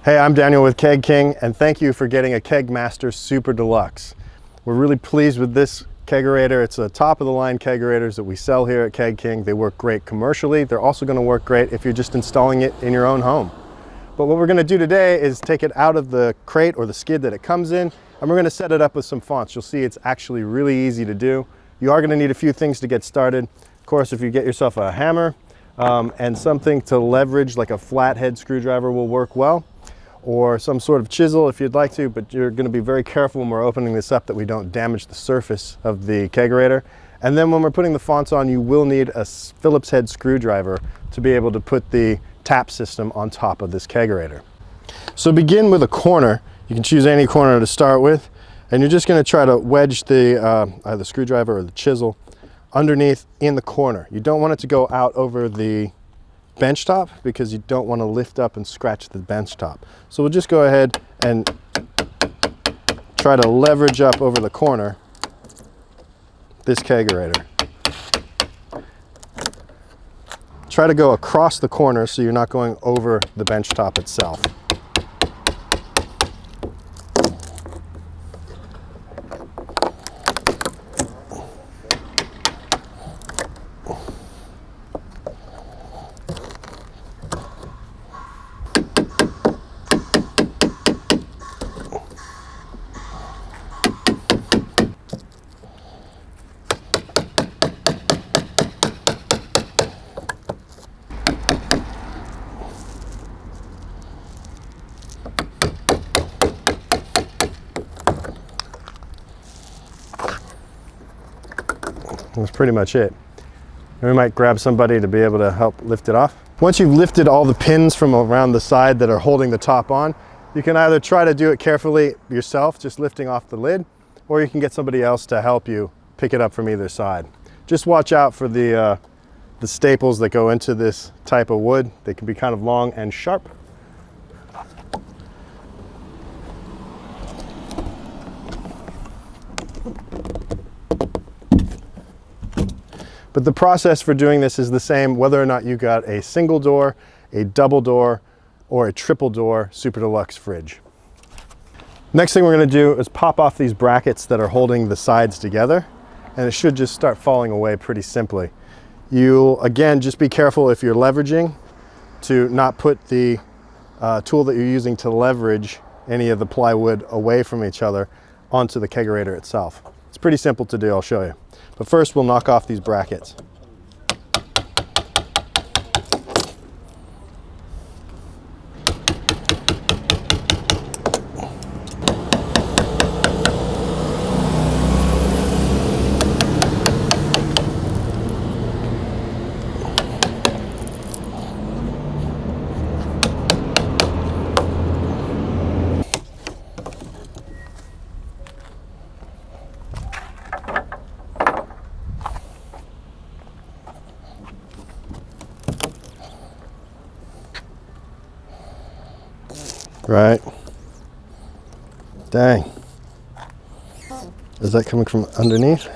Hey, I'm Daniel with Keg King, and thank you for getting a KegMaster Super Deluxe. We're really pleased with this Kegerator. It's a top-of-the-line Kegerators that we sell here at Keg King. They work great commercially. They're also going to work great if you're just installing it in your own home. But what we're going to do today is take it out of the crate or the skid that it comes in, and we're going to set it up with some fonts. You'll see it's actually really easy to do. You are going to need a few things to get started. Of course, if you get yourself a hammer and something to leverage, like a flathead screwdriver will work well, or some sort of chisel if you'd like to, but you're going to be very careful when we're opening this up that we don't damage the surface of the Kegerator. And then when we're putting the fonts on, you will need a Phillips head screwdriver to be able to put the tap system on top of this Kegerator. So begin with a corner. You can choose any corner to start with, and you're just going to try to wedge the either screwdriver or the chisel underneath in the corner. You don't want it to go out over the bench top because you don't want to lift up and scratch the bench top. So we'll just go ahead and try to leverage up over the corner this Kegerator. Try to go across the corner so you're not going over the bench top itself. That's pretty much it. And we might grab somebody to be able to help lift it off. Once you've lifted all the pins from around the side that are holding the top on, you can either try to do it carefully yourself, just lifting off the lid, or you can get somebody else to help you pick it up from either side. Just watch out for the staples that go into this type of wood. They can be kind of long and sharp. But the process for doing this is the same whether or not you got a single door, a double door, or a triple door Super Deluxe fridge. Next thing we're going to do is pop off these brackets that are holding the sides together, and it should just start falling away pretty simply. You'll, again, just be careful if you're leveraging to not put the tool that you're using to leverage any of the plywood away from each other onto the Kegerator itself. It's pretty simple to do, I'll show you. But first we'll knock off these brackets. Right. Dang. Is that coming from underneath?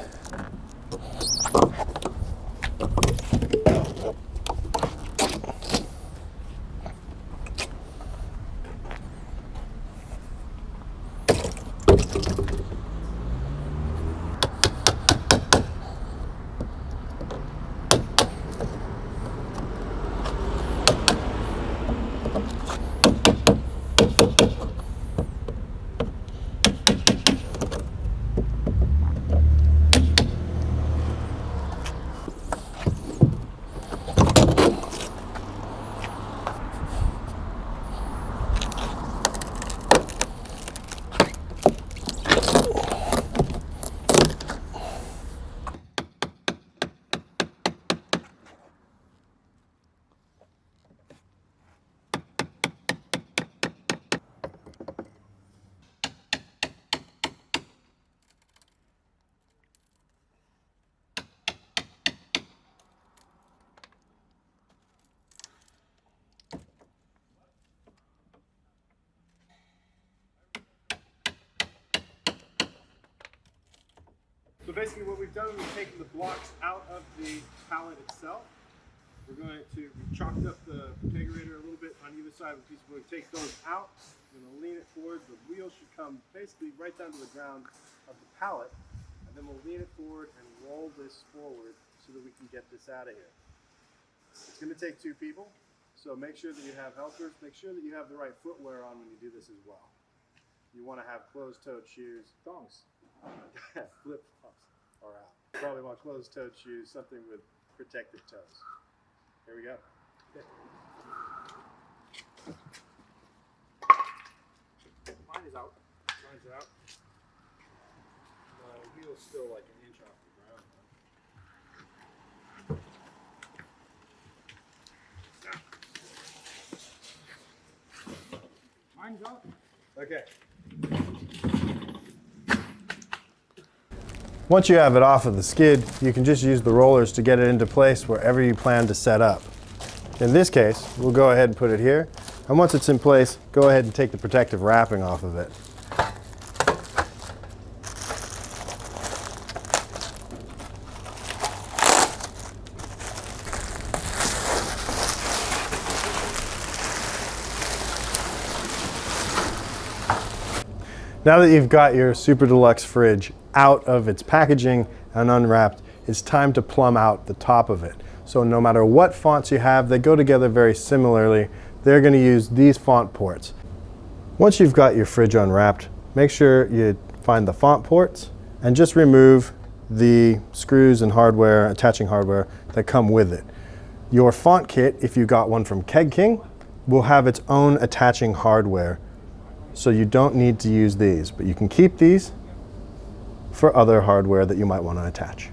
So basically what we've done, we've taken the blocks out of the pallet itself. we're going to, we chalked up the Kegerator a little bit on either side of the piece. We're going to take those out. We're going to lean it forward. The wheel should come basically right down to the ground of the pallet. And then we'll lean it forward and roll this forward so that we can get this out of here. It's going to take 2 people. So make sure that you have helpers. Make sure that you have the right footwear on when you do this as well. You want to have closed-toed shoes. Thongs. Flip-flops are out. You probably want closed-toed shoes, something with protective toes. Here we go. Mine is out. Mine's out. The wheel's still like an inch off the ground. Mine's out. Okay. Once you have it off of the skid, you can just use the rollers to get it into place wherever you plan to set up. In this case, we'll go ahead and put it here. And once it's in place, go ahead and take the protective wrapping off of it. Now that you've got your Super Deluxe fridge out of its packaging and unwrapped, it's time to plumb out the top of it. So no matter what fonts you have, they go together very similarly. They're going to use these font ports. Once you've got your fridge unwrapped, make sure you find the font ports and just remove the screws and hardware, attaching hardware that come with it. Your font kit, if you got one from Keg King, will have its own attaching hardware. So you don't need to use these, but you can keep these for other hardware that you might want to attach.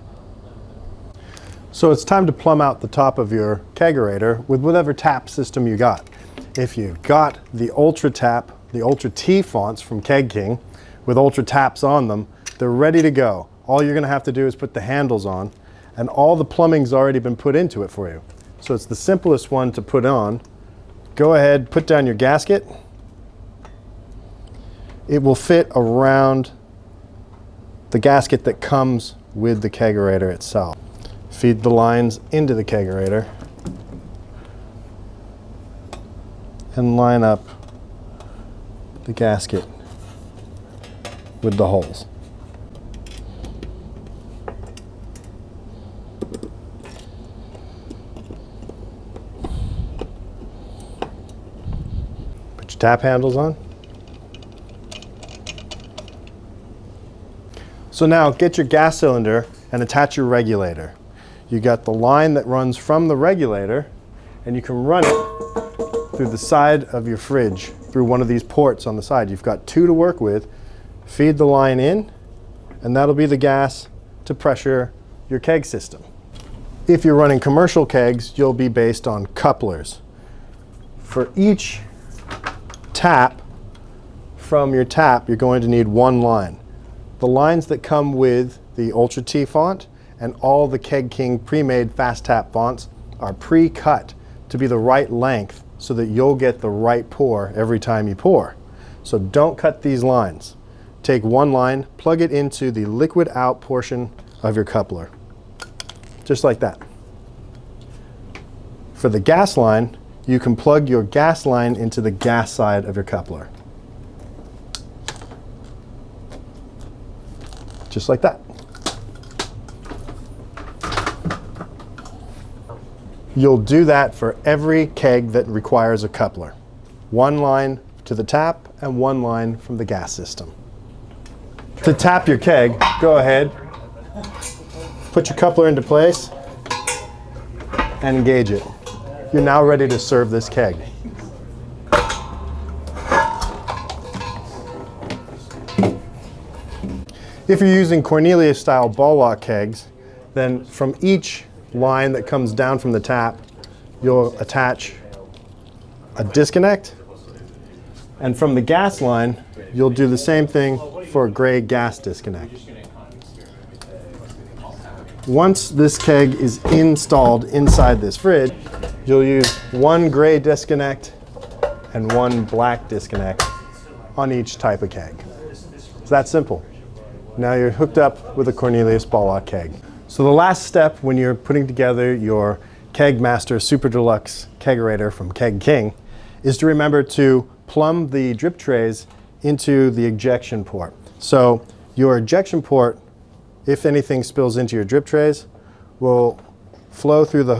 So it's time to plumb out the top of your Kegerator with whatever tap system you got. If you've got the Ultra Tap, the Ultra T fonts from Keg King with Ultra Taps on them, they're ready to go. All you're going to have to do is put the handles on, and all the plumbing's already been put into it for you. So it's the simplest one to put on. Go ahead, put down your gasket. It will fit around the gasket that comes with the Kegerator itself. Feed the lines into the Kegerator and line up the gasket with the holes. Put your tap handles on. So now get your gas cylinder and attach your regulator. You got the line that runs from the regulator, and you can run it through the side of your fridge, through one of these ports on the side. You've got 2 to work with. Feed the line in, and that'll be the gas to pressure your keg system. If you're running commercial kegs, you'll be based on couplers. For each tap from your tap, you're going to need 1 line. The lines that come with the Ultra T font and all the Keg King pre-made fast tap fonts are pre-cut to be the right length so that you'll get the right pour every time you pour. So don't cut these lines. Take 1 line, plug it into the liquid out portion of your coupler. Just like that. For the gas line, you can plug your gas line into the gas side of your coupler. Just like that. You'll do that for every keg that requires a coupler. 1 line to the tap and 1 line from the gas system. To tap your keg, go ahead, put your coupler into place and engage it. You're now ready to serve this keg. If you're using Cornelius style ball lock kegs, then from each line that comes down from the tap, you'll attach a disconnect. And from the gas line, you'll do the same thing for a gray gas disconnect. Once this keg is installed inside this fridge, you'll use 1 gray disconnect and 1 black disconnect on each type of keg. It's that simple. Now you're hooked up with a Cornelius ball lock keg. So the last step when you're putting together your KegMaster Super Deluxe Kegerator from Keg King is to remember to plumb the drip trays into the ejection port. So your ejection port, if anything spills into your drip trays, will flow through the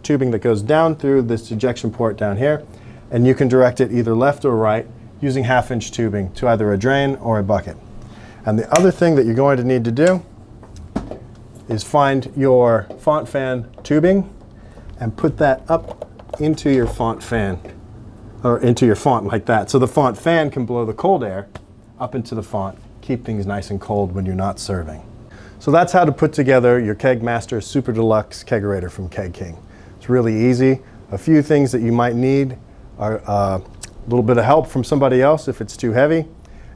tubing that goes down through this ejection port down here, and you can direct it either left or right using 1/2-inch tubing to either a drain or a bucket. And the other thing that you're going to need to do is find your font fan tubing and put that up into your font fan, or into your font like that. So the font fan can blow the cold air up into the font, keep things nice and cold when you're not serving. So that's how to put together your KegMaster Super Deluxe Kegerator from Keg King. It's really easy. A few things that you might need are a little bit of help from somebody else if it's too heavy,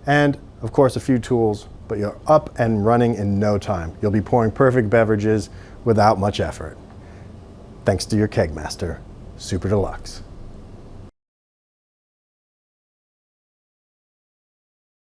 and of course a few tools, but you're up and running in no time. You'll be pouring perfect beverages without much effort. Thanks to your KegMaster Super Deluxe.